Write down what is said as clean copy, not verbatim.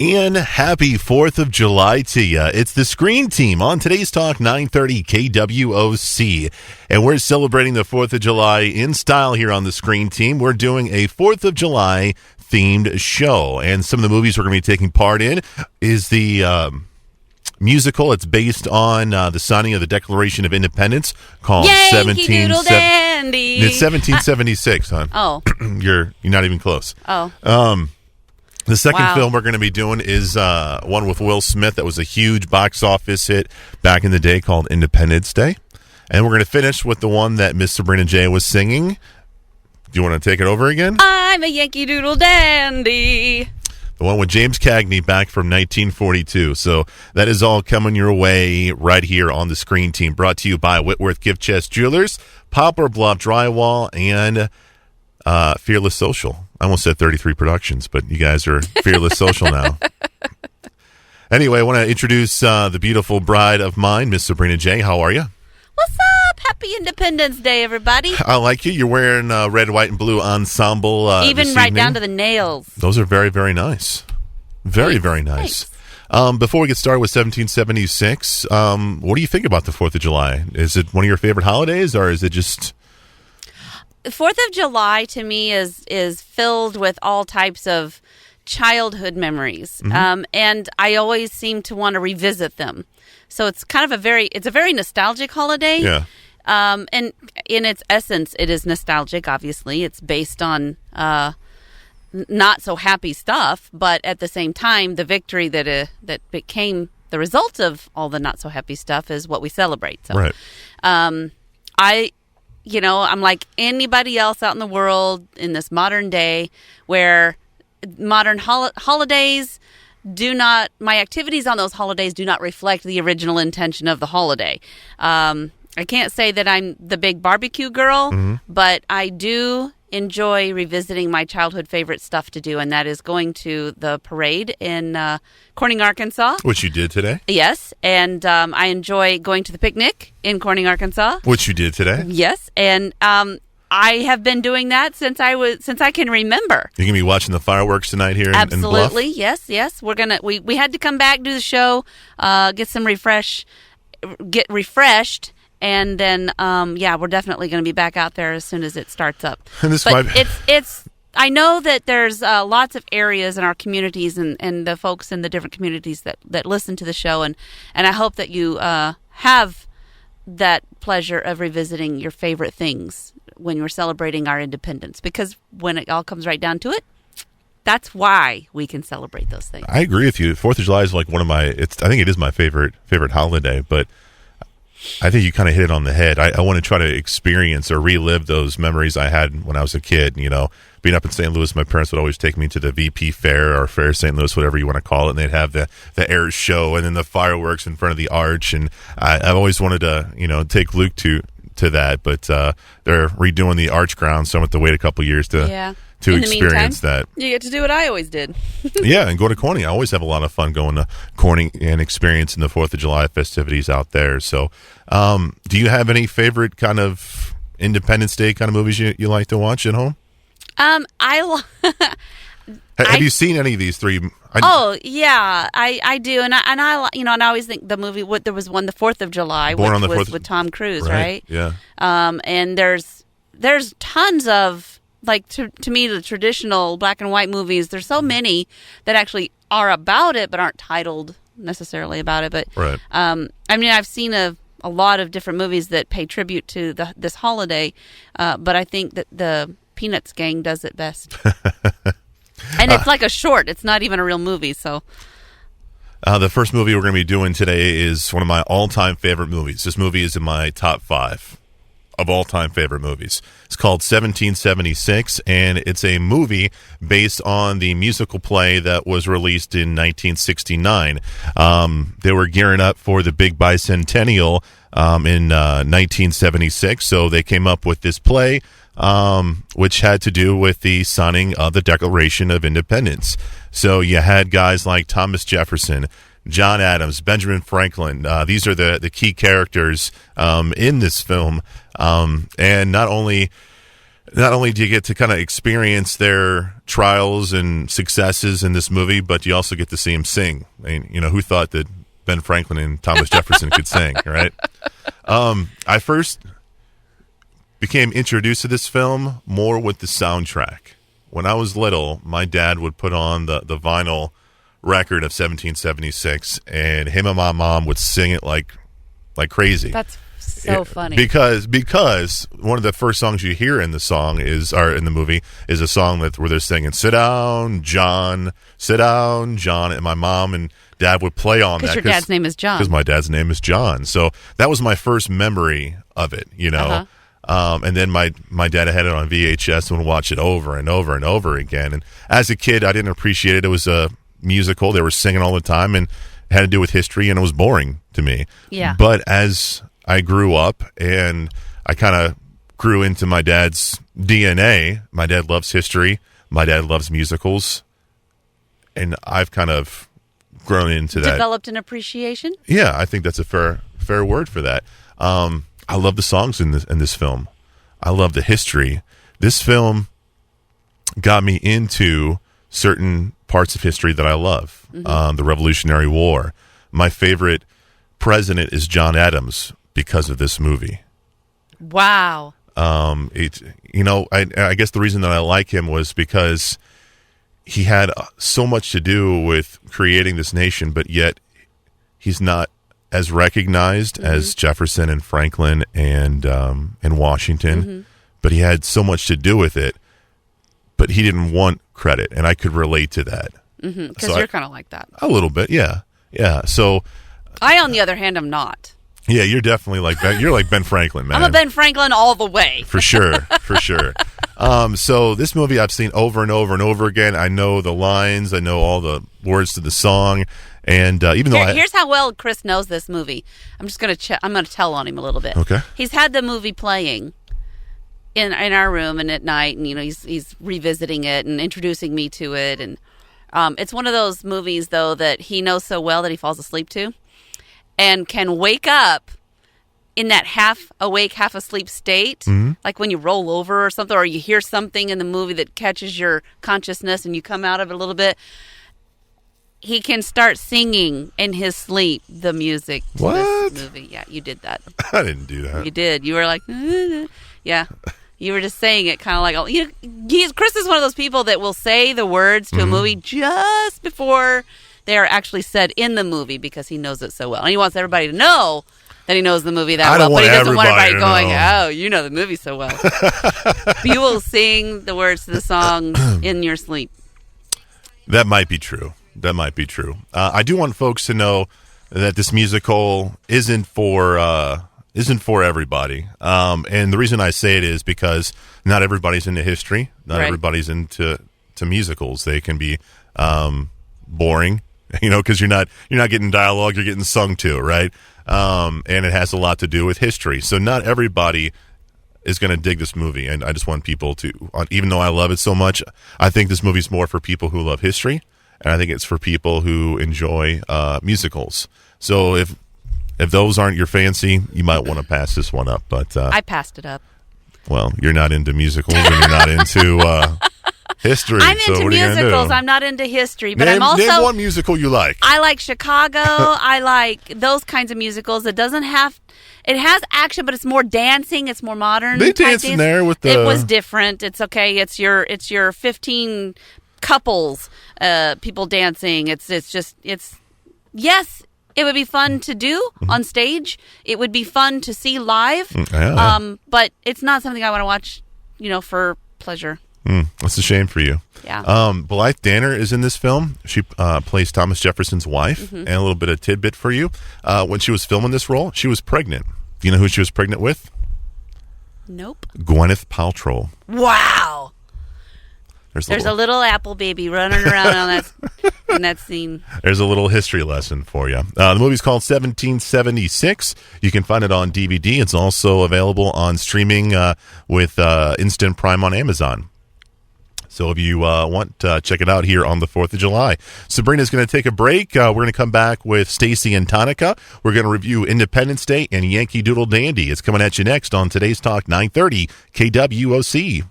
And happy 4th of July to you. It's the Screen Team on today's Talk 930 KWOC. And we're celebrating the 4th of July in style here on the Screen Team. We're doing a 4th of July themed show. And some of the movies we're going to be taking part in is the musical. It's based on the signing of the Declaration of Independence called It's 1776, hon. Oh. You're not even close. Oh. The second film we're going to be doing is one with Will Smith that was a huge box office hit back in the day called Independence Day. And we're going to finish with the one that Miss Sabrina J. was singing. Do you want to take it over again? I'm a Yankee Doodle Dandy. The one with James Cagney back from 1942. So that is all coming your way right here on the Screen Team. Brought to you by Whitworth Gift Chest Jewelers, Poplar, Bluff Drywall, and Fearless Social. I almost said 33 Productions, but you guys are Fearless Social now. Anyway, I want to introduce the beautiful bride of mine, Miss Sabrina J. How are you? What's up? Happy Independence Day, everybody. I like you. You're wearing red, white, and blue ensemble Even right down to the nails. Those are very, very nice. Very, very nice. Before we get started with 1776, what do you think about the 4th of July? Is it one of your favorite holidays, or is it just... 4th of July to me is filled with all types of childhood memories, and I always seem to want to revisit them. So it's kind of a very nostalgic holiday. Yeah. And in its essence, it is nostalgic. Obviously, it's based on not so happy stuff, but at the same time, the victory that became the result of all the not so happy stuff is what we celebrate. So, right. I'm like anybody else out in the world in this modern day where modern holidays my activities on those holidays do not reflect the original intention of the holiday. I can't say that I'm the big barbecue girl, but I do enjoy revisiting my childhood favorite stuff to do, and that is going to the parade in Corning, Arkansas. Which you did today? Yes, and I enjoy going to the picnic in Corning, Arkansas. Which you did today? Yes, and I have been doing that since I can remember. You're gonna be watching the fireworks tonight here in Bluff? Absolutely, yes. We're gonna we had to come back, do the show, get refreshed. And then, we're definitely going to be back out there as soon as it starts up. And I know that there's lots of areas in our communities and the folks in the different communities that listen to the show. And I hope that you have that pleasure of revisiting your favorite things when you're celebrating our independence. Because when it all comes right down to it, that's why we can celebrate those things. I agree with you. 4th of July is like one of I think it is my favorite holiday, but I think you kind of hit it on the head. I want to try to experience or relive those memories I had when I was a kid. You know, being up in St. Louis, my parents would always take me to the VP Fair or Fair St. Louis, whatever you want to call it, and they'd have the air show and then the fireworks in front of the arch. And I've always wanted to, take Luke to that, but they're redoing the arch ground, so I'm going to have to wait a couple years to experience that. You get to do what I always did. Yeah, and go to Corning. I always have a lot of fun going to Corning and experiencing the 4th of July festivities out there. So do you have any favorite kind of Independence Day kind of movies you like to watch at home? Have you seen any of these three? I do, and I always think the movie. There was one, the 4th of July, Born on the 4th 4th, with Tom Cruise, right? Yeah. And there's tons of, like, to me, the traditional black and white movies. There's so many that actually are about it, but aren't titled necessarily about it. But right. I've seen a lot of different movies that pay tribute to this holiday, but I think that the Peanuts gang does it best. And it's like a short. It's not even a real movie. So the first movie we're going to be doing today is one of my all-time favorite movies. This movie is in my top 5 of all-time favorite movies. It's called 1776, and it's a movie based on the musical play that was released in 1969. They were gearing up for the big bicentennial in 1976, so they came up with this play, which had to do with the signing of the Declaration of Independence. So you had guys like Thomas Jefferson, John Adams, Benjamin Franklin. These are the key characters in this film. And not only not only do you get to kind of experience their trials and successes in this movie, but you also get to see him sing. I mean, who thought that Ben Franklin and Thomas Jefferson could sing, right? I first became introduced to this film more with the soundtrack. When I was little, my dad would put on the vinyl record of 1776, and him and my mom would sing it like crazy. That's so funny. Because one of the first songs you hear in the movie is a song where they're singing "Sit down, John," and my mom and dad would play on that. Because your dad's name is John. Because my dad's name is John. So that was my first memory of it, Uh-huh. And then my dad had it on VHS and would watch it over and over and over again. And as a kid, I didn't appreciate it. It was a musical. They were singing all the time and it had to do with history, and it was boring to me. Yeah. But as I grew up and I kind of grew into my dad's DNA, my dad loves history. My dad loves musicals. And I've kind of grown into that. Developed an appreciation? Yeah, I think that's a fair word for that. I love the songs in this film. I love the history. This film got me into certain parts of history that I love. Mm-hmm. The Revolutionary War. My favorite president is John Adams because of this movie. Wow. I guess the reason that I like him was because he had so much to do with creating this nation, but yet he's not as recognized as Jefferson and Franklin and Washington, but he had so much to do with it, but he didn't want credit, and I could relate to that. Because you're kind of like that. A little bit, yeah. So I, on the other hand, am not. Yeah, you're definitely like Ben. You're like Ben Franklin, man. I'm a Ben Franklin all the way. For sure. So this movie I've seen over and over and over again. I know the lines. I know all the words to the song. And even though here's how well Chris knows this movie. I'm just gonna I'm gonna tell on him a little bit. Okay. He's had the movie playing in our room and at night, and he's revisiting it and introducing me to it, and it's one of those movies though that he knows so well that he falls asleep to, and can wake up in that half awake, half asleep state, like when you roll over or something, or you hear something in the movie that catches your consciousness and you come out of it a little bit. He can start singing in his sleep the music to this movie. Yeah, you did that. I didn't do that. You did. You were like, yeah. You were just saying it kind of like, Chris is one of those people that will say the words to a movie just before they are actually said in the movie because he knows it so well. And he wants everybody to know that he knows the movie that well. But he doesn't want everybody going, oh, you know the movie so well. But you will sing the words to the song in your sleep. That might be true. I do want folks to know that this musical isn't for everybody. And the reason I say it is because not everybody's into history. Not everybody's into musicals. They can be boring, because you're not getting dialogue. You're getting sung to, right? And it has a lot to do with history. So not everybody is going to dig this movie. And I just want people to, even though I love it so much, I think this movie's more for people who love history. And I think it's for people who enjoy musicals. So if those aren't your fancy, you might want to pass this one up. But I passed it up. Well, you're not into musicals and you're not into history. I'm into so what musicals. I'm not into history. But I'm also... Name one musical you like. I like Chicago. I like those kinds of musicals. It doesn't have... It has action, but it's more dancing. It's more modern. They dance in there with the... It was different. It's okay. It's your 15... couples, people dancing. It's yes, it would be fun to do on stage. It would be fun to see live. But it's not something I want to watch, for pleasure. That's a shame for you. Yeah. Blythe Danner is in this film. She plays Thomas Jefferson's wife. And a little bit of tidbit for you. When she was filming this role, she was pregnant. Do you know who she was pregnant with? Nope. Gwyneth Paltrow. Wow. There's a little apple baby running around in that scene. There's a little history lesson for you. The movie's called 1776. You can find it on DVD. It's also available on streaming with Instant Prime on Amazon. So if you want to check it out here on the 4th of July. Sabrina's going to take a break. We're going to come back with Stacy and Tonica. We're going to review Independence Day and Yankee Doodle Dandy. It's coming at you next on Today's Talk 930 KWOC.